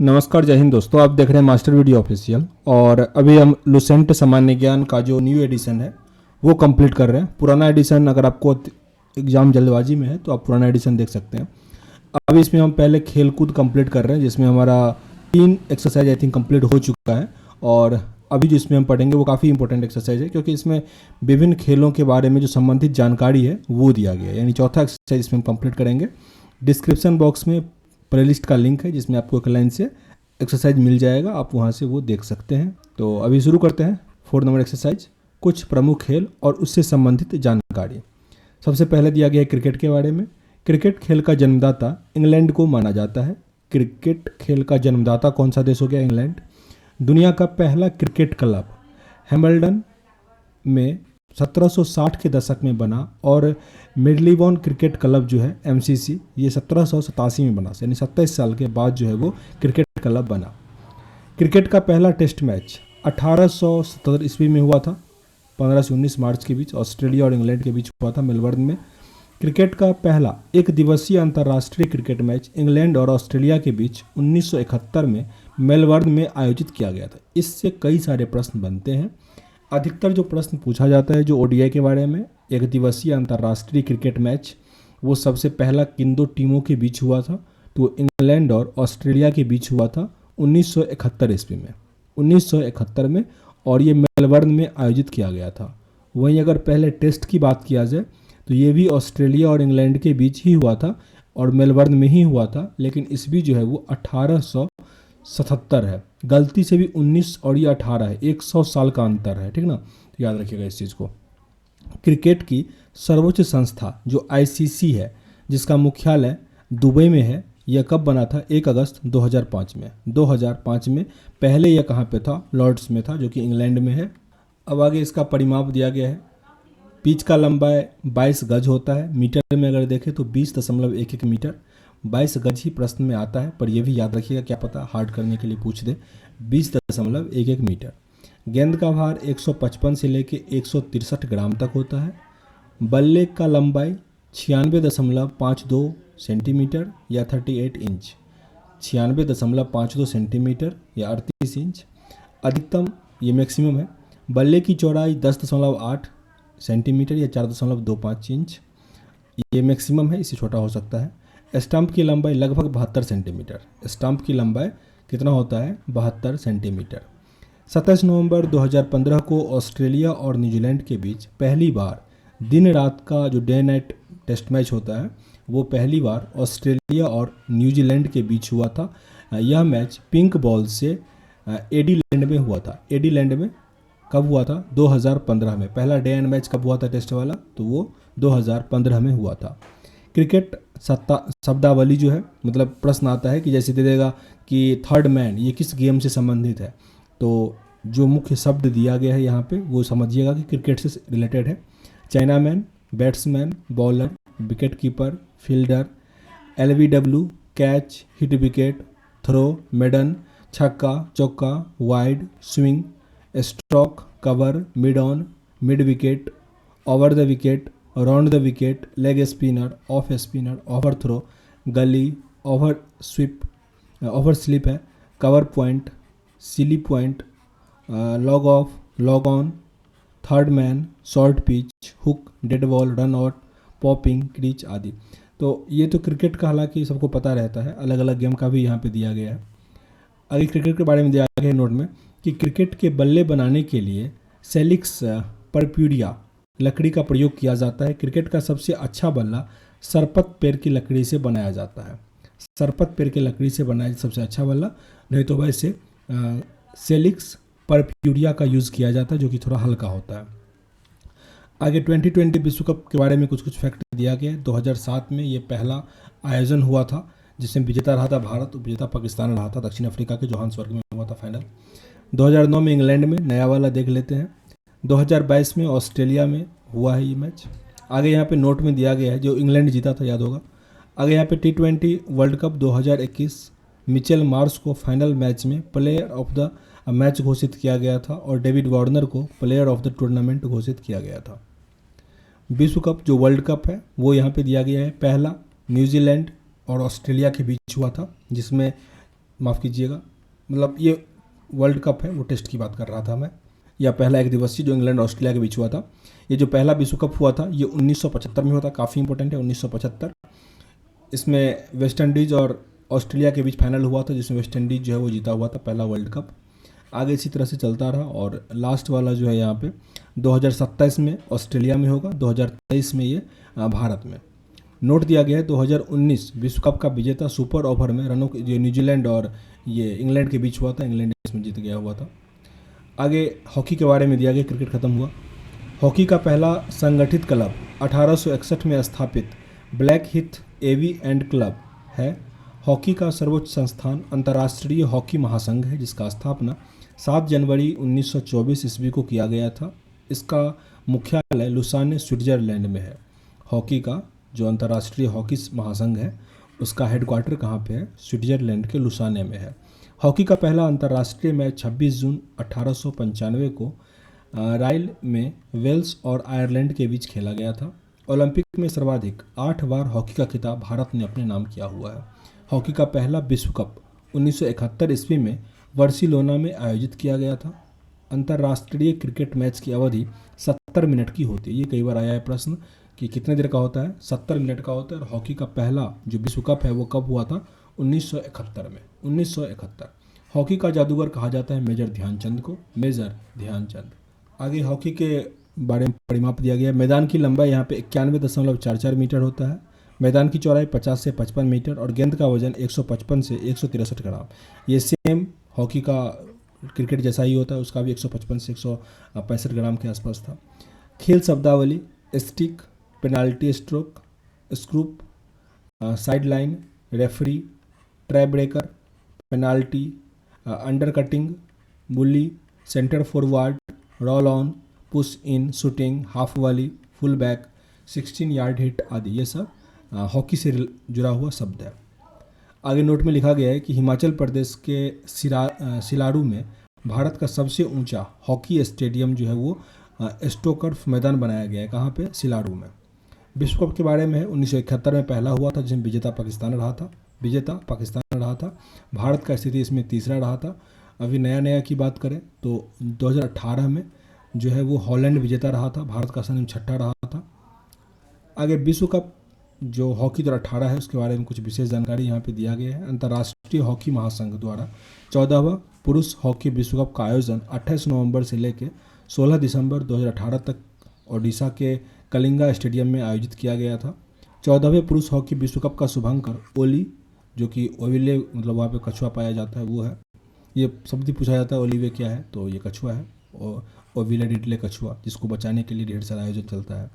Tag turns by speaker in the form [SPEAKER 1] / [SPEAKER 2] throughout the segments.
[SPEAKER 1] नमस्कार, जय हिंद दोस्तों। आप देख रहे हैं मास्टर वीडियो ऑफिशियल और अभी हम लुसेंट सामान्य ज्ञान का जो न्यू एडिशन है वो कंप्लीट कर रहे हैं। पुराना एडिशन अगर आपको एग्ज़ाम जल्दबाजी में है तो आप पुराना एडिशन देख सकते हैं। अभी इसमें हम पहले खेलकूद कंप्लीट कर रहे हैं जिसमें हमारा 3 एक्सरसाइज आई थिंक कंप्लीट हो चुका है और अभी जिसमें हम पढ़ेंगे वो काफ़ी इंपॉर्टेंट एक्सरसाइज है क्योंकि इसमें विभिन्न खेलों के बारे में जो संबंधित जानकारी है वो दिया गया है। यानी चौथा एक्सरसाइज इसमें हम कंप्लीट करेंगे। डिस्क्रिप्शन बॉक्स में प्लेलिस्ट का लिंक है जिसमें आपको एक लाइन से एक्सरसाइज मिल जाएगा, आप वहाँ से वो देख सकते हैं। तो अभी शुरू करते हैं 4 नंबर एक्सरसाइज। कुछ प्रमुख खेल और उससे संबंधित जानकारी। सबसे पहले दिया गया है क्रिकेट के बारे में। क्रिकेट खेल का जन्मदाता इंग्लैंड को माना जाता है। क्रिकेट खेल का जन्मदाता कौन सा देश हो गया? इंग्लैंड। दुनिया का पहला क्रिकेट क्लब हैम्बल्डन में 1760 के दशक में बना और मिडलीबॉर्न क्रिकेट क्लब जो है एमसीसी ये 1787 में बना, यानी 27 साल के बाद जो है वो क्रिकेट क्लब बना। क्रिकेट का पहला टेस्ट मैच 1877 ईस्वी में हुआ था, 15 से 19 मार्च के बीच ऑस्ट्रेलिया और इंग्लैंड के बीच हुआ था मेलबर्न में। क्रिकेट का पहला एक दिवसीय अंतर्राष्ट्रीय क्रिकेट मैच इंग्लैंड और ऑस्ट्रेलिया के बीच 1971 में मेलबर्न में आयोजित किया गया था। इससे कई सारे प्रश्न बनते हैं। अधिकतर जो प्रश्न पूछा जाता है जो ओडीआई के बारे में, एक दिवसीय अंतर्राष्ट्रीय क्रिकेट मैच वो सबसे पहला किन दो टीमों के बीच हुआ था? तो इंग्लैंड और ऑस्ट्रेलिया के बीच हुआ था 1971 ईस्वी में, 1971 में, और ये मेलबर्न में आयोजित किया गया था। वहीं अगर पहले टेस्ट की बात किया जाए तो ये भी ऑस्ट्रेलिया और इंग्लैंड के बीच ही हुआ था और मेलबर्न में ही हुआ था, लेकिन ईस्वी जो है वो 1877 है। गलती से भी 19 और ये 18 है, 100 साल का अंतर है, ठीक ना। तो याद रखिएगा इस चीज़ को। क्रिकेट की सर्वोच्च संस्था जो आईसीसी है जिसका मुख्यालय दुबई में है, यह कब बना था? 1 अगस्त 2005 में। 2005 में। पहले यह कहाँ पे था? लॉर्ड्स में था जो कि इंग्लैंड में है। अब आगे इसका परिमाप दिया गया है। पिच का लंबाई 22 गज होता है। मीटर में अगर देखें तो 20.11 मीटर। 22 गज ही प्रश्न में आता है, पर यह भी याद रखिएगा, क्या पता हार्ड करने के लिए पूछ दे। 20.11 मीटर। गेंद का भार 155 से लेकर 163 ग्राम तक होता है। बल्ले का लंबाई 96.52 सेंटीमीटर या 38 इंच। 96.52 सेंटीमीटर या 38 इंच। अधिकतम, ये मैक्सिमम है। बल्ले की चौड़ाई 10.8 सेंटीमीटर या 4.25 इंच। ये मैक्सिमम है, इससे छोटा हो सकता है। स्टंप की लंबाई लगभग 72 सेंटीमीटर। स्टंप की लंबाई कितना होता है? 72 सेंटीमीटर। 27 नवंबर 2015 को ऑस्ट्रेलिया और न्यूजीलैंड के बीच पहली बार दिन रात का जो डे नाइट टेस्ट मैच होता है वो पहली बार ऑस्ट्रेलिया और न्यूजीलैंड के बीच हुआ था। यह मैच पिंक बॉल से एडीलैंड में हुआ था। एडीलैंड में कब हुआ था? 2015 में। पहला डे एंड मैच कब हुआ था टेस्ट वाला? तो वो 2015 में हुआ था। क्रिकेट शब्दावली जो है, मतलब प्रश्न आता है कि जैसे दे देगा कि थर्ड मैन ये किस गेम से संबंधित है, तो जो मुख्य शब्द दिया गया है यहाँ पे वो समझिएगा कि क्रिकेट से रिलेटेड है। Chinaman, batsman, bowler, wicket keeper, fielder, LBW, catch, hit wicket, throw, maiden, छक्का, चौका, wide, swing, stroke, cover, mid on, mid wicket, over the wicket, round the wicket, leg spinner, off spinner, over throw, gully, over sweep, over slip है, cover point, silly point, long off, long on, third man, short pitch, hook, dead ball, run out, popping, crease आदि। तो ये तो cricket का हालांकि सबको पता रहता है, अलग अलग गेम का भी यहाँ पे दिया गया है। अगर क्रिकेट के बारे में दिया गया है नोट में कि क्रिकेट के बल्ले बनाने के लिए सेलिक्स परप्यूरिया लकड़ी का प्रयोग किया जाता है। क्रिकेट का सबसे अच्छा बल्ला सरपत पेड़ की लकड़ी से बनाया जाता है। सरपत पेड़ की लकड़ी से बनाया सबसे अच्छा बल्ला, नहीं तो वैसे सेलिक्स परप्यूरिया का यूज़ किया जाता है जो कि थोड़ा हल्का होता है। आगे 2020 विश्व कप के बारे में कुछ फैक्ट दिया गया है। 2007 में ये पहला आयोजन हुआ था जिसमें विजेता रहा था भारत, उपविजेता पाकिस्तान रहा था। दक्षिण अफ्रीका के जोहान्सबर्ग में हुआ था फाइनल। 2009 में इंग्लैंड में। नया वाला देख लेते हैं। 2022 में ऑस्ट्रेलिया में हुआ है ये मैच। आगे यहाँ पे नोट में दिया गया है जो इंग्लैंड जीता था, याद होगा। आगे यहाँ पे T20 world cup 2021 Mitchell Marsh को फाइनल मैच में प्लेयर ऑफ द मैच घोषित किया गया था और डेविड वार्नर को प्लेयर ऑफ द टूर्नामेंट घोषित किया गया था। विश्व कप जो वर्ल्ड कप है वो यहाँ पे दिया गया है। पहला न्यूजीलैंड और ऑस्ट्रेलिया के बीच हुआ था जिसमें माफ़ कीजिएगा, मतलब ये वर्ल्ड कप है, वो टेस्ट की बात कर रहा था मैं, या पहला एक दिवसीय जो इंग्लैंड ऑस्ट्रेलिया के बीच हुआ था। ये जो पहला विश्व कप हुआ था ये 1975 में हुआ था, काफ़ी इंपॉर्टेंट है 1975। इसमें वेस्ट इंडीज़ और ऑस्ट्रेलिया के बीच फाइनल हुआ था, जिसमें वेस्ट इंडीज़ जो है वो जीता हुआ था पहला वर्ल्ड कप। आगे इसी तरह से चलता रहा और लास्ट वाला जो है यहाँ पे 2027 में ऑस्ट्रेलिया में होगा, 2023 में ये भारत में। नोट दिया गया है 2019 विश्व कप का विजेता सुपर ओवर में रनों जो न्यूजीलैंड और ये इंग्लैंड के बीच हुआ था, इंग्लैंड इसमें जीत गया हुआ था। आगे हॉकी के बारे में दिया गया, क्रिकेट खत्म हुआ। हॉकी का पहला संगठित क्लब 1861 में स्थापित ब्लैक हिथ एवी एंड क्लब है। हॉकी का सर्वोच्च संस्थान अंतर्राष्ट्रीय हॉकी महासंघ है, जिसका स्थापना 7 जनवरी 1924 ईस्वी को किया गया था। इसका मुख्यालय लुसाने स्विट्जरलैंड में है। हॉकी का जो अंतर्राष्ट्रीय हॉकी महासंघ है उसका हेडक्वार्टर कहाँ पे है? स्विट्जरलैंड के लुसाने में है। हॉकी का पहला अंतर्राष्ट्रीय मैच 26 जून 1895 को राइल में वेल्स और आयरलैंड के बीच खेला गया था। ओलंपिक में सर्वाधिक 8 बार हॉकी का खिताब भारत ने अपने नाम किया हुआ है। हॉकी का पहला विश्व कप 1971 ईस्वी में बार्सिलोना में आयोजित किया गया था। अंतर्राष्ट्रीय क्रिकेट मैच की अवधि 70 मिनट की होती है। ये कई बार आया है प्रश्न कि कितने देर का होता है, 70 मिनट का होता है। और हॉकी का पहला जो विश्व कप है वो कब हुआ था? 1971 में, 1971। हॉकी का जादूगर कहा जाता है मेजर ध्यानचंद को, मेजर ध्यानचंद। आगे हॉकी के बारे में परिमाप दिया गया। मैदान की लंबाई यहाँ पे 91.44 मीटर होता है। मैदान की चौड़ाई 50 से 55 मीटर और गेंद का वजन 155 से 163 ग्राम। ये सेम हॉकी का क्रिकेट जैसा ही होता है, उसका भी 155 से 165 ग्राम के आसपास था। खेल शब्दावली: stick, penalty stroke, scoop, side line, referee, tie breaker, penalty, under cutting, bully, centre forward, roll on, push in, shooting, half volley, full back, 16 yard hit आदि ये सब हॉकी से जुड़ा हुआ शब्द है। आगे नोट में लिखा गया है कि हिमाचल प्रदेश के सिलारू में भारत का सबसे ऊंचा हॉकी स्टेडियम जो है वो स्टोकर्फ मैदान बनाया गया है। कहाँ पे? सिलारू में। विश्व कप के बारे में 1971 में पहला हुआ था, जिसमें विजेता पाकिस्तान रहा था। भारत का स्थिति इसमें तीसरा रहा था। अभी नया की बात करें तो 2018 में जो है वो हॉलैंड विजेता रहा था। भारत का स्थान छठा रहा था। आगे विश्व कप जो हॉकी 2018 है उसके बारे में कुछ विशेष जानकारी यहाँ पे दिया गया है। अंतर्राष्ट्रीय हॉकी महासंघ द्वारा 14वां पुरुष हॉकी विश्व कप का आयोजन 28 नवंबर से लेकर 16 दिसंबर 2018 तक ओडिशा के कलिंगा स्टेडियम में आयोजित किया गया था। 14वें पुरुष हॉकी विश्व कप का शुभांकर ओली, जो कि ओविले मतलब वहाँ पे कछुआ पाया जाता है वो है। ये शब्द पूछा जाता है ओलिवे क्या है, तो ये कछुआ है, और ओविले डिडले कछुआ, जिसको बचाने के लिए ढेर सारा आयोजन चलता है।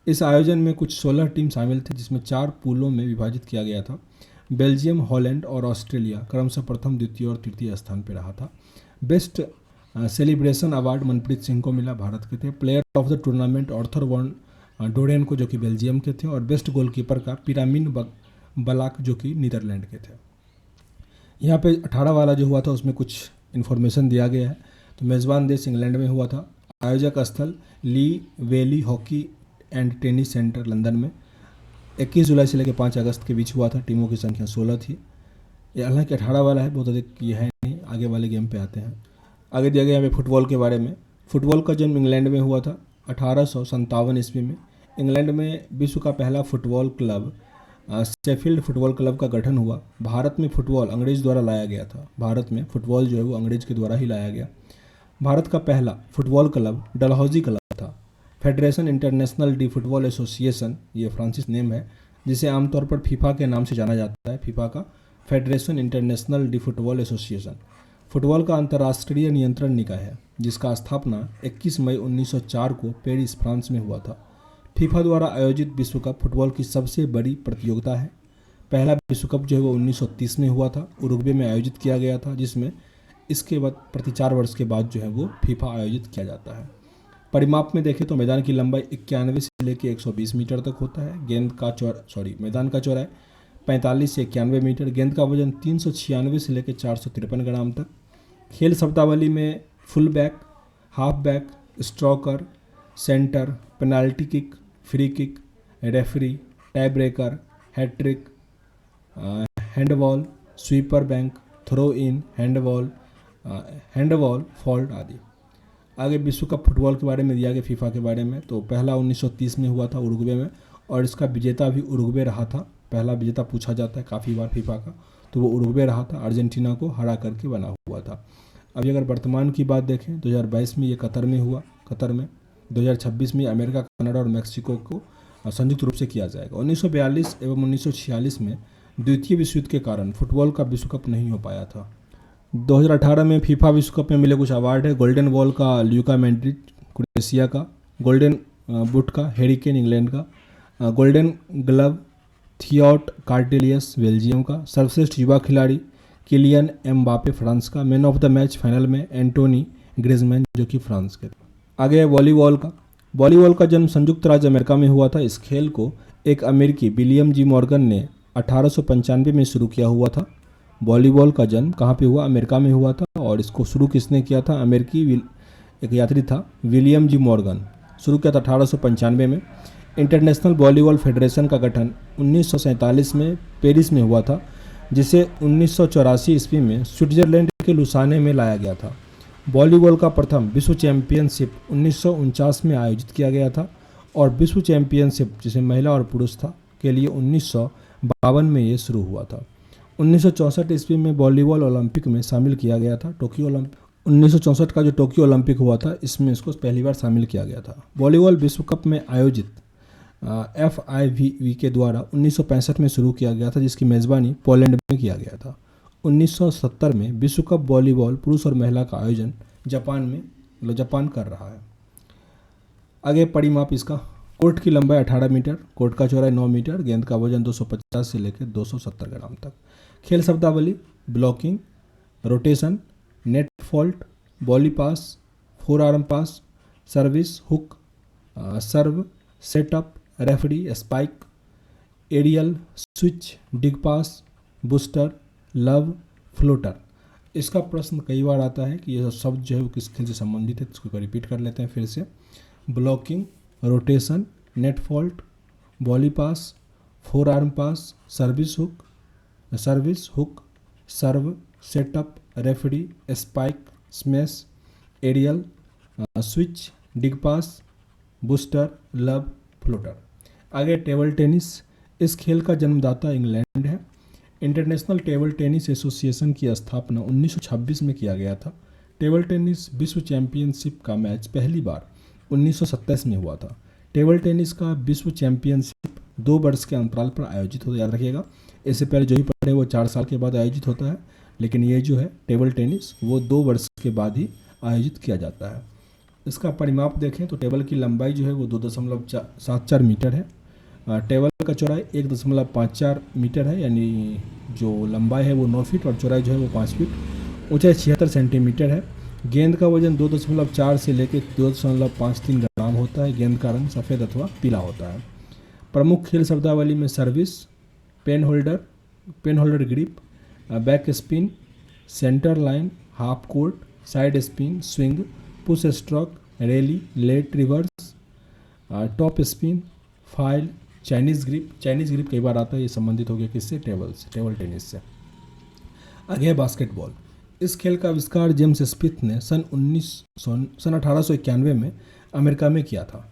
[SPEAKER 1] इस आयोजन में कुछ 16 टीम शामिल थे, जिसमें 4 पूलों में विभाजित किया गया था। बेल्जियम, हॉलैंड और ऑस्ट्रेलिया क्रमशः प्रथम, द्वितीय और तृतीय स्थान पर रहा था। Best celebration award Manpreet Singh को मिला, भारत के थे। Player of the tournament Arthur Van Doren को, जो कि बेल्जियम के थे। और बेस्ट गोलकीपर का पिरामिन बलाक, जो कि नीदरलैंड के थे। यहाँ पे 18 वाला जो हुआ था उसमें कुछ इन्फॉर्मेशन दिया गया है। तो मेज़बान देश इंग्लैंड में हुआ था। आयोजक स्थल Lee Valley hockey and tennis centre London में 21 जुलाई से लेकर 5 अगस्त के बीच हुआ था। टीमों की संख्या 16 थी। ये हालांकि 18 वाला है, बहुत अधिक ये है नहीं। आगे वाले गेम पे आते हैं। आगे दिया गया है फुटबॉल के बारे में। फुटबॉल का जन्म इंग्लैंड में हुआ था 1857 ईस्वी में। इंग्लैंड में विश्व का पहला football club Sheffield football club का गठन हुआ। भारत में फुटबॉल अंग्रेज द्वारा लाया गया था। भारत में फुटबॉल जो है वो अंग्रेज के द्वारा ही लाया गया। भारत का पहला फुटबॉल क्लब डलहौजी क्लब था। Federation international D football association, ये फ्रांसीसी नेम है, जिसे आमतौर पर फीफा के नाम से जाना जाता है। फीफा का federation international D football association football का अंतर्राष्ट्रीय नियंत्रण निकाय है, जिसका स्थापना 21 मई 1904 को पेरिस, फ्रांस में हुआ था। फीफा द्वारा आयोजित विश्व कप फुटबॉल की सबसे बड़ी प्रतियोगिता है। पहला विश्व कप जो है वो 1930 में हुआ था, उरुग्वे में आयोजित किया गया था, जिसमें इसके बाद प्रति 4 वर्ष के बाद जो है वो फीफा आयोजित किया जाता है। परिमाप में देखें तो मैदान की लंबाई 91 से लेकर 120 मीटर तक होता है। मैदान का चौड़ाई 45 से 91 मीटर। गेंद का वजन 396 से लेकर 453 ग्राम तक। खेल शब्दावली में full back, half back, striker, centre, penalty kick, free kick, referee, tie breaker, hat trick, handball, sweeper back, throw in, handball, fault आदि। आगे विश्व कप फुटबॉल के बारे में दिया गया फीफा के बारे में, तो पहला 1930 में हुआ था उरुग्वे में, और इसका विजेता भी उरुग्वे रहा था। पहला विजेता पूछा जाता है काफ़ी बार फीफा का, तो वो उरुग्वे रहा था, अर्जेंटीना को हरा करके बना हुआ था। अभी अगर वर्तमान की बात देखें, 2022 में ये कतर में हुआ, कतर में 2026 में अमेरिका, कनाडा और मैक्सिको को संयुक्त रूप से किया जाएगा। 1942 एवं 1946 में द्वितीय विश्व युद्ध के कारण फुटबॉल का विश्व कप नहीं हो पाया था। 2018 में फीफा विश्व कप में मिले कुछ अवार्ड है। गोल्डन बॉल का ल्यूका मैड्रिड क्रोएशिया का, गोल्डन बूट का हैरी केन इंग्लैंड का, गोल्डन ग्लव थियोट कार्टेलियस बेल्जियम का, सर्वश्रेष्ठ युवा खिलाड़ी किलियन एम्बापे फ्रांस का, man of the match final में एंटोनी ग्रिजमैन जो कि फ्रांस के। आगे वॉलीबॉल का। वॉलीबॉल का जन्म संयुक्त राज्य अमेरिका में हुआ था। इस खेल को एक अमेरिकी विलियम जी मॉर्गन ने 1895 में शुरू किया हुआ था। वॉलीबॉल का जन्म कहाँ पे हुआ? अमेरिका में हुआ था, और इसको शुरू किसने किया था? अमेरिकी एक यात्री था विलियम जी मॉर्गन, शुरू किया था 1895 में। इंटरनेशनल वॉलीबॉल फेडरेशन का गठन 1947 में पेरिस में हुआ था, जिसे 1984 ईस्वी में स्विट्जरलैंड के लुसाने में लाया गया था। वॉलीबॉल का प्रथम विश्व चैंपियनशिप 1949 में आयोजित किया गया था, और विश्व चैंपियनशिप जिसे महिला और पुरुष था के लिए 1952 में ये शुरू हुआ था। 1964 ईस्वी में वॉलीबॉल ओलंपिक में शामिल किया गया था। टोक्यो ओलंपिक 1964 का जो टोक्यो ओलंपिक हुआ था, इसमें इसको पहली बार शामिल किया गया था। वॉलीबॉल विश्व कप में आयोजित FIVB के द्वारा 1965 में शुरू किया गया था, जिसकी मेज़बानी पोलैंड में किया गया था। 1970 में विश्व कप वॉलीबॉल पुरुष और महिला का आयोजन जापान कर रहा है। आगे परिमाप इसका। कोर्ट की लंबाई 18 मीटर, कोर्ट का चौड़ाई 9 मीटर, गेंद का वजन 250 से लेकर 270 ग्राम तक। खेल शब्दावली: blocking, rotation, net fault, volley pass, forearm pass, service, hook, serve, setup, referee, spike, aerial, switch, dig pass, booster, love, floater. इसका प्रश्न कई बार आता है कि यह शब्द जो है वो किस खेल से संबंधित है, इसको रिपीट कर लेते हैं फिर से। Blocking, rotation, net fault, volley pass, forearm pass, service, hook, serve, setup, referee, spike, smash, aerial, switch, dig pass, booster, love, floater. आगे टेबल टेनिस। इस खेल का जन्मदाता इंग्लैंड है। इंटरनेशनल टेबल टेनिस एसोसिएशन की स्थापना 1926 में किया गया था। टेबल टेनिस विश्व चैंपियनशिप का मैच पहली बार 1927 में हुआ था। टेबल टेनिस का विश्व चैंपियनशिप 2 वर्ष के अंतराल पर आयोजित होता, याद रखिएगा। इससे पहले जो ही पढ़े वो 4 साल के बाद आयोजित होता है, लेकिन ये जो है टेबल टेनिस वो 2 वर्ष के बाद ही आयोजित किया जाता है। इसका परिमाप देखें तो टेबल की लंबाई जो है वो 2.74 मीटर है। टेबल का चौड़ाई 1.54 मीटर है, यानी जो लंबाई है वो 9 फीट और चौड़ाई जो है वो 5 फीट। ऊंचाई 76 सेंटीमीटर है। गेंद का वजन 2.4 से लेकर 2.53 ग्राम होता है। गेंद का रंग सफ़ेद अथवा पीला होता है। प्रमुख खेल शब्दावली में service, pen holder grip, back spin, centre line, half court, side spin, swing, push stroke, rally, let reverse, top spin, file, Chinese grip कई बार आता है, ये संबंधित हो गया किससे? टेबल टेनिस से। आगे है बास्केटबॉल। इस खेल का आविष्कार जेम्स स्मिथ ने सन 1891 में अमेरिका में किया था।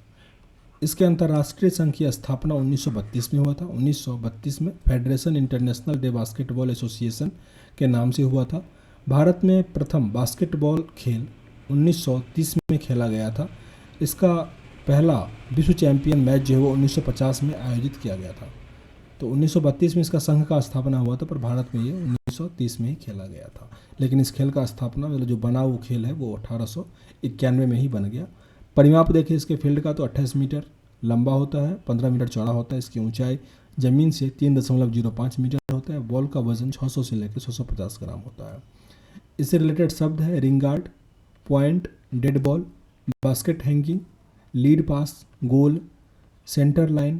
[SPEAKER 1] इसके अंतर्राष्ट्रीय संघ की स्थापना 1932 में हुआ था। 1932 में federation international day basketball association के नाम से हुआ था। भारत में प्रथम बास्केटबॉल खेल 1930 में खेला गया था। इसका पहला विश्व चैंपियन मैच जो है वो 1950 में आयोजित किया गया था। तो 1932 में इसका संघ का स्थापना हुआ था, पर भारत में ये 1930 में ही खेला गया था। लेकिन इस खेल का स्थापना मतलब जो बना वो खेल है वो 1891 में ही बन गया। परिमाप देखिए इसके फील्ड का तो 28 मीटर लंबा होता है, 15 मीटर चौड़ा होता है। इसकी ऊंचाई ज़मीन से 3.05 मीटर होता है। बॉल का वजन 600 से लेकर 650 ग्राम होता है। इससे रिलेटेड शब्द है ring guard, point, dead ball, basket hanging, lead pass, goal, centre line,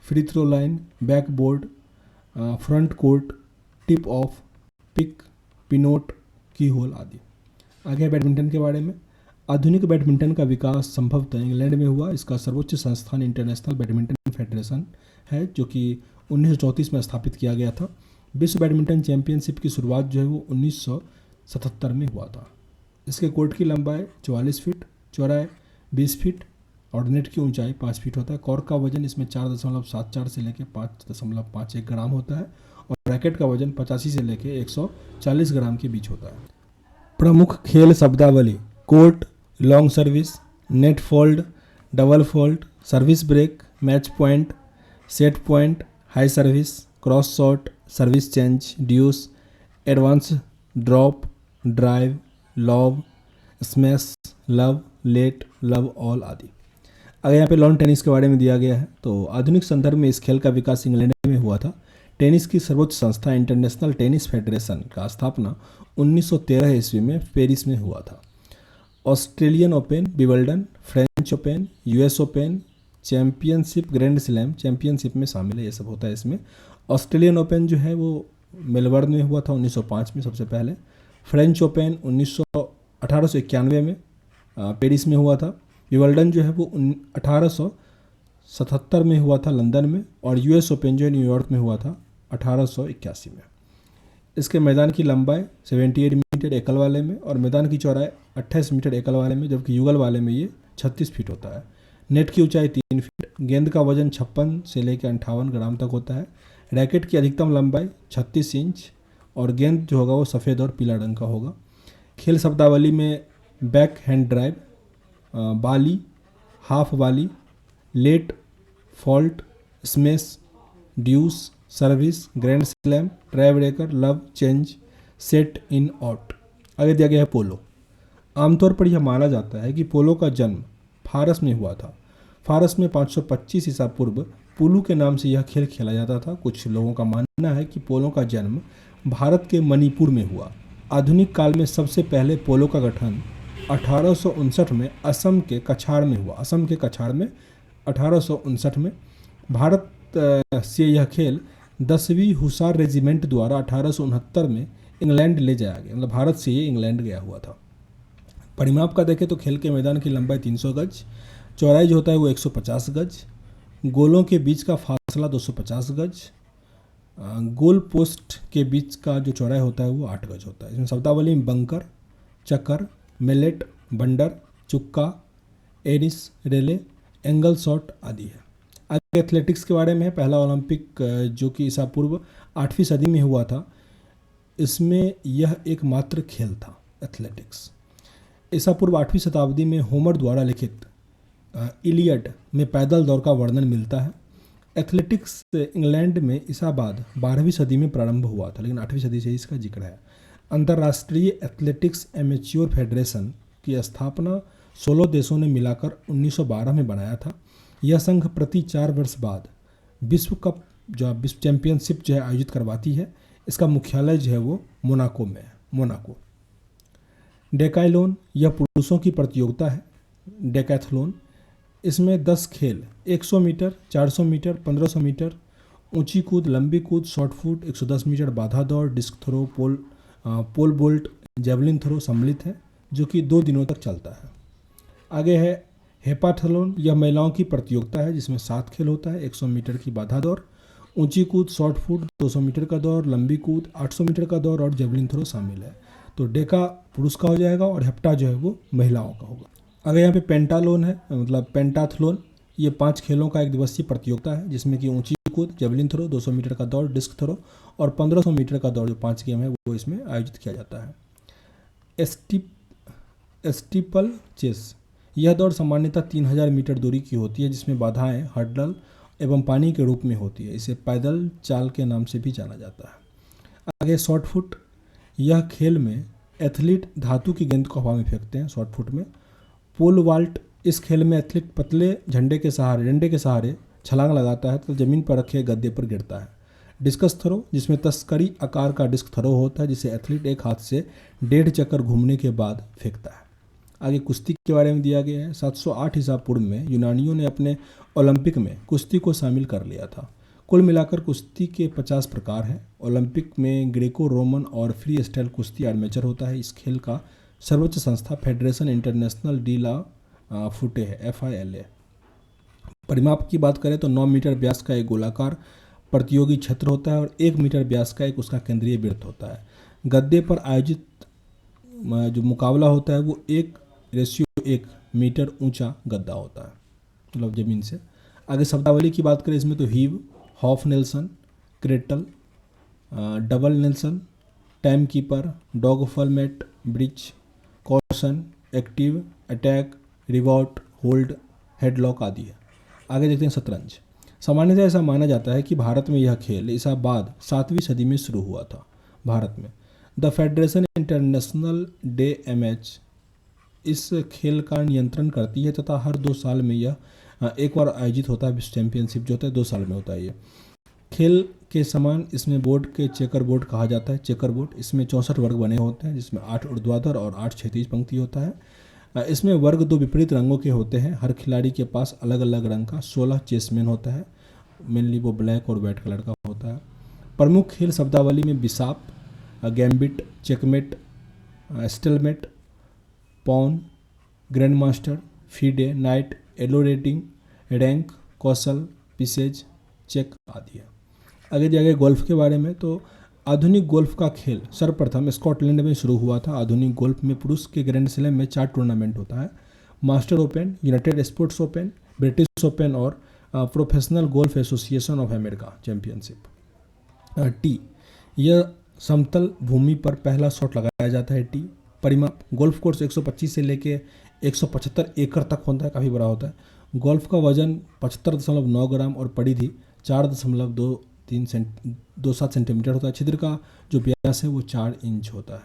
[SPEAKER 1] free throw line, back board, front court, tip off, pick, pivot, key hole आदि। आगे बैडमिंटन के बारे में। आधुनिक बैडमिंटन का विकास संभवतः इंग्लैंड में हुआ। इसका सर्वोच्च संस्थान इंटरनेशनल बैडमिंटन फेडरेशन है, जो कि 1934 में स्थापित किया गया था। विश्व बैडमिंटन चैंपियनशिप की शुरुआत जो है वो 1977 में हुआ था। इसके कोर्ट की लंबाई 44 फीट, चौड़ाई 20 फीट और नेट की ऊंचाई 5 फीट होता है। कॉर्क का वजन इसमें 4.74 से लेकर 5.51 ग्राम होता है और रैकेट का वजन 85 से लेकर 140 ग्राम के बीच होता है। प्रमुख खेल शब्दावली: court, long service, net fault, double fault, service break, match point, set point, high service, cross shot, service change, deuce, advance drop, drive, lob, smash, love, let, love all आदि। अगर यहाँ पे लॉन टेनिस के बारे में दिया गया है तो आधुनिक संदर्भ में इस खेल का विकास इंग्लैंड में हुआ था। टेनिस की सर्वोच्च संस्था इंटरनेशनल टेनिस फेडरेशन का स्थापना 1913 ईस्वी में पेरिस में हुआ था। Australian open, Wimbledon, French open, US open, championship, grand slam championship में शामिल है, ये सब होता है इसमें। ऑस्ट्रेलियन ओपन जो है वो मेलबर्न में हुआ था 1905 में सबसे पहले। फ्रेंच ओपन 1891 में पेरिस में हुआ था। विंबलडन जो है वो 1877 में हुआ था लंदन में और यूएस ओपन जो है न्यूयॉर्क में हुआ था 1881 में। इसके मैदान की लंबाई 78 मीटर एकल वाले में और मैदान की चौड़ाई 28 मीटर एकल वाले में, जबकि युगल वाले में ये 36 फीट होता है। नेट की ऊंचाई 3 फीट, गेंद का वजन 56 से लेकर 58 ग्राम तक होता है। रैकेट की अधिकतम लंबाई 36 इंच और गेंद जो होगा वो सफ़ेद और पीला रंग का होगा। खेल शब्दावली में backhand drive, volley, half volley, let, fault, smash, deuce, service, grand slam, tie breaker, love, change, set, in, out. आगे दिया गया है पोलो। आमतौर पर यह माना जाता है कि पोलो का जन्म फारस में हुआ था। फारस में 525 ईसा पूर्व पुलू के नाम से यह खेल खेला जाता था। कुछ लोगों का मानना है कि पोलो का जन्म भारत के मणिपुर में हुआ। आधुनिक काल में सबसे पहले पोलो का गठन 1859 में असम के कछाड़ में हुआ। असम के कछाड़ में 1859 में भारत से यह खेल 10वीं हुसार रेजिमेंट द्वारा 1869 में इंग्लैंड ले जाया गया, मतलब भारत से ये इंग्लैंड गया हुआ था। परिमाप का देखें तो खेल के मैदान की लंबाई 300 गज, चौड़ाई जो होता है वो 150 गज, गोलों के बीच का फासला 250 गज, गोल पोस्ट के बीच का जो चौड़ाई होता है वो 8 गज होता है। इसमें शब्दावली में बंकर, चक्कर, मिलेट, बंडर, चुक्का, एरिस, रेले, एंगल शॉट आदि है। आगे एथलेटिक्स के बारे में है। पहला ओलंपिक जो कि ईसा पूर्व 8वीं सदी में हुआ था, इसमें यह एकमात्र खेल था एथलेटिक्स। ईसा पूर्व 8वीं शताब्दी में होमर द्वारा लिखित इलियड में पैदल दौड़ का वर्णन मिलता है। एथलेटिक्स इंग्लैंड में ईसा बाद 12वीं सदी में प्रारंभ हुआ था, लेकिन 8वीं सदी से इसका जिक्र है। अंतर्राष्ट्रीय एथलेटिक्स एमेच्योर फेडरेशन की स्थापना 16 देशों ने मिलाकर 1912 में बनाया था। यह संघ प्रति 4 वर्ष बाद विश्व कप जो विश्व चैंपियनशिप जो है आयोजित करवाती है। इसका मुख्यालय जो है वो मोनाको में है, मोनाको। डेकाथलॉन यह पुरुषों की प्रतियोगिता है। डेकाथलॉन इसमें 10 खेल 100 मीटर, 400 मीटर, 1500 मीटर, ऊंची कूद, लंबी कूद, शॉर्ट फुट, 110 मीटर बाधा दौड़, डिस्क थ्रो, पोल बोल्ट, जेवलिन थ्रो सम्मिलित है, जो कि 2 दिनों तक चलता है। आगे है हेपाथलॉन। यह महिलाओं की प्रतियोगिता है जिसमें 7 खेल होता है। 100 मीटर की बाधा दौड़, ऊंची कूद, शॉर्ट फुट, 200 मीटर का दौड़, लंबी कूद, 800 मीटर का दौड़ और जेवलिन थ्रो शामिल है। तो डेका पुरुष का हो जाएगा और हेप्टा जो है वो महिलाओं का होगा। अगर यहाँ पे पेंटालोन है, मतलब पेंटाथलॉन, ये 5 खेलों का एक दिवसीय प्रतियोगिता है जिसमें कि ऊंची कूद, जेवलिन थ्रो, 200 मीटर का दौड़, डिस्क थ्रो और 1500 मीटर का दौड़, जो 5 गेम है वो इसमें आयोजित किया जाता है। स्टीपल चेस, यह दौड़ सामान्यतः 3000 मीटर दूरी की होती है जिसमें बाधाएं हर्डल एवं पानी के रूप में होती है। इसे पैदल चाल के नाम से भी जाना जाता है। आगे शॉर्ट फुट, यह खेल में एथलीट धातु की गेंद को हवा में फेंकते हैं शॉर्ट फुट में। पोल वाल्ट, इस खेल में एथलीट पतले डंडे के सहारे छलांग लगाता है तो जमीन पर रखे गद्दे पर गिरता है। डिस्कस थ्रो, जिसमें तस्करी आकार का डिस्क थ्रो होता है जिसे एथलीट एक हाथ से 1.5 चक्कर घूमने के बाद फेंकता है। आगे कुश्ती के बारे में दिया गया है। 708 ईसा पूर्व में यूनानियों ने अपने ओलंपिक में कुश्ती को शामिल कर लिया था। कुल मिलाकर कुश्ती के 50 प्रकार हैं। ओलंपिक में ग्रेको रोमन और फ्री स्टाइल कुश्ती आर्मेचर होता है। इस खेल का सर्वोच्च संस्था फेडरेशन इंटरनेशनल डी ला फुटे है, FILA। परिमाप की बात करें तो 9 मीटर व्यास का एक गोलाकार प्रतियोगी छत्र होता है और 1 मीटर व्यास का एक उसका केंद्रीय वृत्त होता है। गद्दे पर आयोजित जो मुकाबला होता है वो 1:1 मीटर ऊंचा गद्दा होता है, मतलब ज़मीन से। आगे शब्दावली की बात करें इसमें तो heave, half nelson, cradle, double nelson, time keeper, dog format, bridge, caution, active, attack, revert, hold, headlock आदि है। आगे देखते हैं शतरंज। सामान्यतः ऐसा माना जाता है कि भारत में यह खेल ईसा बाद 7वीं सदी में शुरू हुआ था। भारत में the federation international de MH इस खेल का नियंत्रण करती है तथा हर 2 साल में यह एक बार आयोजित होता है। विश्व चैंपियनशिप जो होता है 2 साल में होता है। ये खेल के समान इसमें बोर्ड के चेकर बोर्ड कहा जाता है। चेकर बोर्ड इसमें 64 वर्ग बने होते हैं जिसमें 8 ऊर्ध्वाधर और 8 क्षैतिज पंक्ति होता है। इसमें वर्ग 2 विपरीत रंगों के होते हैं। हर खिलाड़ी के पास अलग अलग रंग का 16 चेसमैन होता है। मेनली वो ब्लैक और वाइट कलर का होता है। प्रमुख खेल शब्दावली में bishop, gambit, checkmate, stalemate, pawn, grand master, FIDE, knight, Elo rating, rank, कौशल, पिसेज, चेक आदि है। आगे जाके गोल्फ के बारे में तो आधुनिक गोल्फ का खेल सर्वप्रथम स्कॉटलैंड में शुरू हुआ था। आधुनिक गोल्फ में पुरुष के ग्रैंड स्लैम में 4 टूर्नामेंट होता है। Master open, united sports open, British open और professional golf association of America championship. Tee, यह समतल भूमि पर पहला शॉट लगाया जाता है। टी परिमाप, गोल्फ कोर्स 125 से लेके 175 एकड़ तक होता है, काफ़ी बड़ा होता है। गोल्फ का वजन 75.9 ग्राम और परिधि 4.27 सेंटीमीटर होता है। छिद्र का जो व्यास है वो 4 इंच होता है।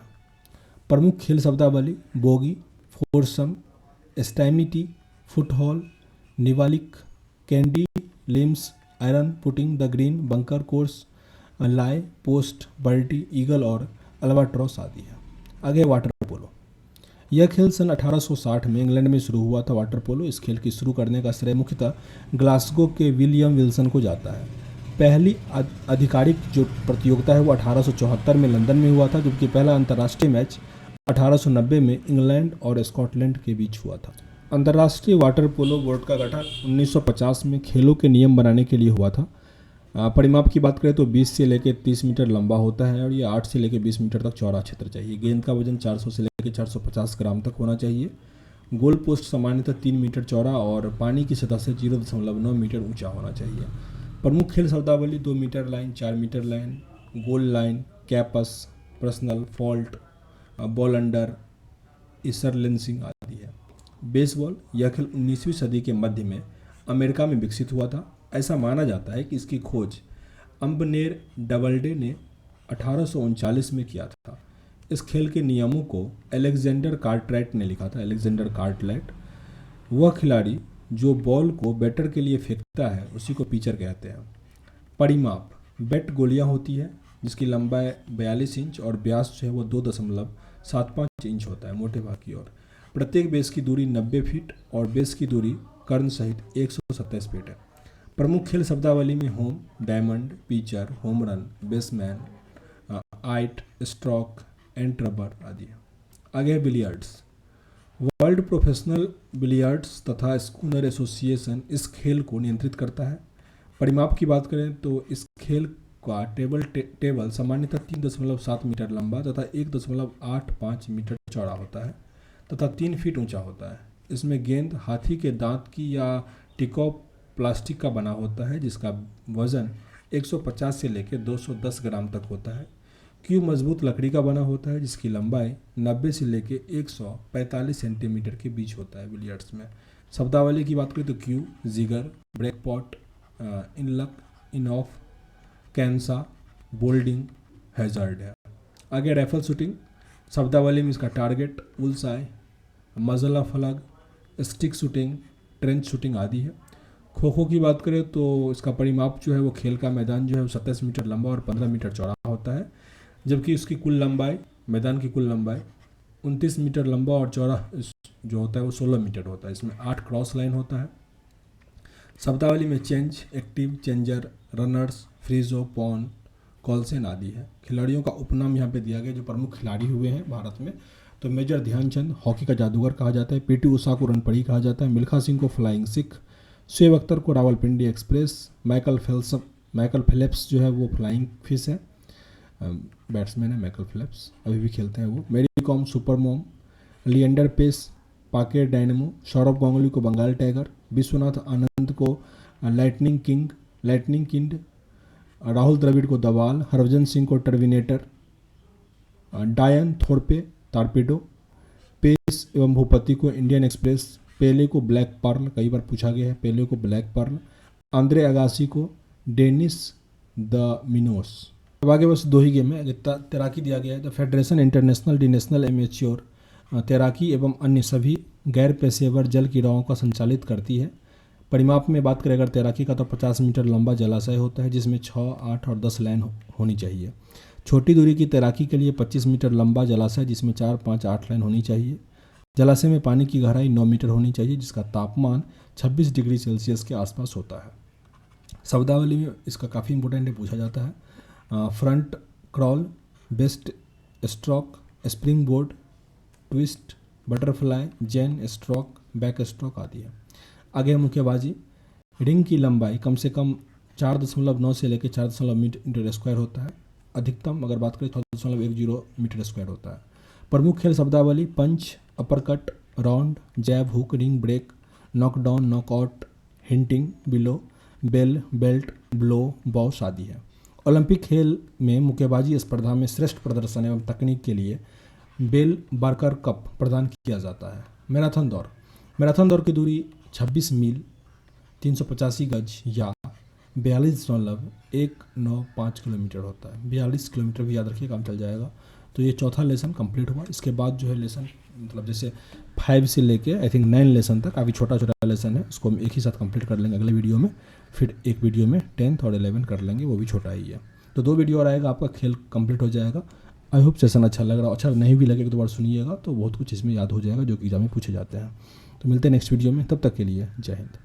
[SPEAKER 1] प्रमुख खेल शब्दावली bogey, foursome, stymie, foothold, niblick, caddie, links, iron, putting the green, bunker course, lie, post, birdie, eagle और अल्बाट्रॉस आदि है। आगे वाटर पोलो। यह खेल सन 1860 में इंग्लैंड में शुरू हुआ था। वाटर पोलो इस खेल की शुरू करने का श्रेय मुख्यतः ग्लासगो के विलियम विल्सन को जाता है। पहली आधिकारिक जो प्रतियोगिता है वो 1874 में लंदन में हुआ था, जबकि पहला अंतर्राष्ट्रीय मैच 1890 में इंग्लैंड और स्कॉटलैंड के बीच हुआ था। अंतर्राष्ट्रीय वाटर पोलो बोर्ड का गठन 1950 में खेलों के नियम बनाने के लिए हुआ था। परिमाप की बात करें तो 20 से लेकर 30 मीटर लंबा होता है और ये 8 से लेकर 20 मीटर तक चौड़ा क्षेत्र चाहिए। गेंद का वजन 400 से लेकर 450 ग्राम तक होना चाहिए। गोल पोस्ट सामान्यतः 3 मीटर चौड़ा और पानी की सतह से 0.9 मीटर ऊंचा होना चाहिए। प्रमुख खेल शब्दावली 2 metre line, 4 metre line, goal line, caps, personal, fault, ball under, इसर लेंसिंग आदि है। बेसबॉल, यह खेल 19वीं सदी के मध्य में अमेरिका में विकसित हुआ था। ऐसा माना जाता है कि इसकी खोज अम्बनेर डबल्डे ने 1839 में किया था। इस खेल के नियमों को अलेक्जेंडर कार्टराइट ने लिखा था। अलेक्जेंडर कार्टराइट वह खिलाड़ी जो बॉल को बैटर के लिए फेंकता है उसी को पिचर कहते हैं। परिमाप, बैट गोलियां होती है जिसकी लंबाई 42 इंच और व्यास जो है वो 2.75 इंच होता है मोटे भाग की ओर। प्रत्येक बेस की दूरी 90 फीट और बेस की दूरी कर्ण सहित 127 फीट है। प्रमुख खेल शब्दावली में home, diamond, pitcher, home run, baseman, आइट, स्ट्रोक, एंड रबर आदि है। आगे है बिलियर्ड्स। वर्ल्ड प्रोफेशनल बिलियर्ड्स तथा स्कूनर एसोसिएशन इस खेल को नियंत्रित करता है। परिमाप की बात करें तो इस खेल का टेबल सामान्यतः 3.7 मीटर लंबा तथा 1.85 मीटर चौड़ा होता है तथा 3 फीट ऊंचा होता है। इसमें गेंद हाथी के दांत की या टिकाऊ प्लास्टिक का बना होता है जिसका वजन 150 से लेकर 210 ग्राम तक होता है। क्यू मजबूत लकड़ी का बना होता है जिसकी लंबाई 90 से लेकर 145 सेंटीमीटर के बीच होता है। बिलियर्ड्स में शब्दावली की बात करें तो cue, jigger, break pot, in luck, in off, कैंसा, बोल्डिंग, हैजर्ड है। आगे राइफल शूटिंग। शब्दावली में इसका टारगेट, उल्साई, मजला फलग, स्टिक शूटिंग, ट्रेंच शूटिंग आदि है। खो खो की बात करें तो इसका परिमाप जो है वो खेल का मैदान जो है वो 27 मीटर लंबा और 15 मीटर चौड़ा होता है, जबकि इसकी कुल लंबाई, मैदान की कुल लंबाई 29 मीटर लंबा और चौड़ा जो होता है वो 16 मीटर होता है। इसमें 8 क्रॉस लाइन होता है। शब्दावली में चेंज, एक्टिव, चेंजर, रनर्स, फ्रीजो, पॉन, कॉल्सेन आदि है। खिलाड़ियों का उपनाम यहाँ पे दिया गया जो प्रमुख खिलाड़ी हुए हैं भारत में। तो मेजर ध्यानचंद हॉकी का जादूगर कहा जाता है, पीटी उषा को रणपड़ी कहा जाता है, मिल्खा सिंह को फ्लाइंग सिख, शुएब अख्तर को Rawalpindi express, Michael Phelps Michael Phillips जो है वो फ्लाइंग फिश है, बैट्समैन है माइकल फिलिप्स, अभी भी खेलते हैं वो। मेरी कॉम सुपर मोम, लिएंडर पेस पाके डायनेमो, सौरभ गांगुली को बंगाल टाइगर, विश्वनाथ आनंद को लाइटनिंग किंग, राहुल द्रविड़ को दवाल, हरभजन सिंह को टर्मिनेटर, डायन थोरपे टारपीडो, पेस एवं भूपति को इंडियन एक्सप्रेस, पेले को ब्लैक पर्ल, कई बार पूछा गया है पेले को ब्लैक पर्ल, आंद्रे अगासी को डेनिस द मिनोस। अब आगे बस 2 ही गेम है। तैराकी दिया गया है, the federation international D national amateur तैराकी एवं अन्य सभी गैर पेशेवर जल क्रीड़ाओं का संचालित करती है। परिमाप में बात करें अगर तैराकी का, तो 50 मीटर लंबा जलाशय होता है जिसमें 6, 8 और 10 लाइन होनी चाहिए। छोटी दूरी की तैराकी के लिए 25 मीटर लंबा जलाशय जिसमें 4, 5, 8 लाइन होनी चाहिए। जलाशय में पानी की गहराई 9 मीटर होनी चाहिए जिसका तापमान 26 डिग्री सेल्सियस के आसपास होता है। शब्दावली में इसका काफ़ी इंपॉर्टेंट है, पूछा जाता है। Front crawl, best stroke, spring board, twist, butterfly, Jain stroke, back stroke आदि है। आगे मुक्केबाजी, रिंग की लंबाई कम से कम 4.9 से लेकर 4.0 मीटर स्क्वायर होता है। अधिकतम अगर बात करें 6.10 मीटर स्क्वायर होता है। प्रमुख खेल शब्दावली, punch, uppercut, round, jab, hook, ring break, knockdown, knockout, hitting, below, bell, belt, blow, boss आदि है। ओलंपिक खेल में मुक्केबाजी स्पर्धा में श्रेष्ठ प्रदर्शन एवं तकनीक के लिए बेल बार्कर कप प्रदान किया जाता है। मैराथन दौड़ की दूरी 26 मील 385 गज या 42.195 किलोमीटर होता है। 42 किलोमीटर भी याद रखिए, काम चल जाएगा। तो ये चौथा लेसन कंप्लीट हुआ। इसके बाद जो है लेसन मतलब जैसे 5 से लेके आई थिंक 9 लेसन तक, काफ़ी छोटा छोटा लेसन है, उसको हम एक ही साथ कंप्लीट कर लेंगे अगले वीडियो में। फिर एक वीडियो में 10th और 11 कर लेंगे, वो भी छोटा ही है। तो 2 वीडियो और आएगा, आपका खेल कंप्लीट हो जाएगा। आई होप सेशन अच्छा लग रहा, अच्छा नहीं भी लगे एक 2 बार सुनिएगा तो बहुत कुछ इसमें याद हो जाएगा जो कि एग्जाम में पूछे जाते हैं। तो मिलते हैं नेक्स्ट वीडियो में, तब तक के लिए जय हिंद।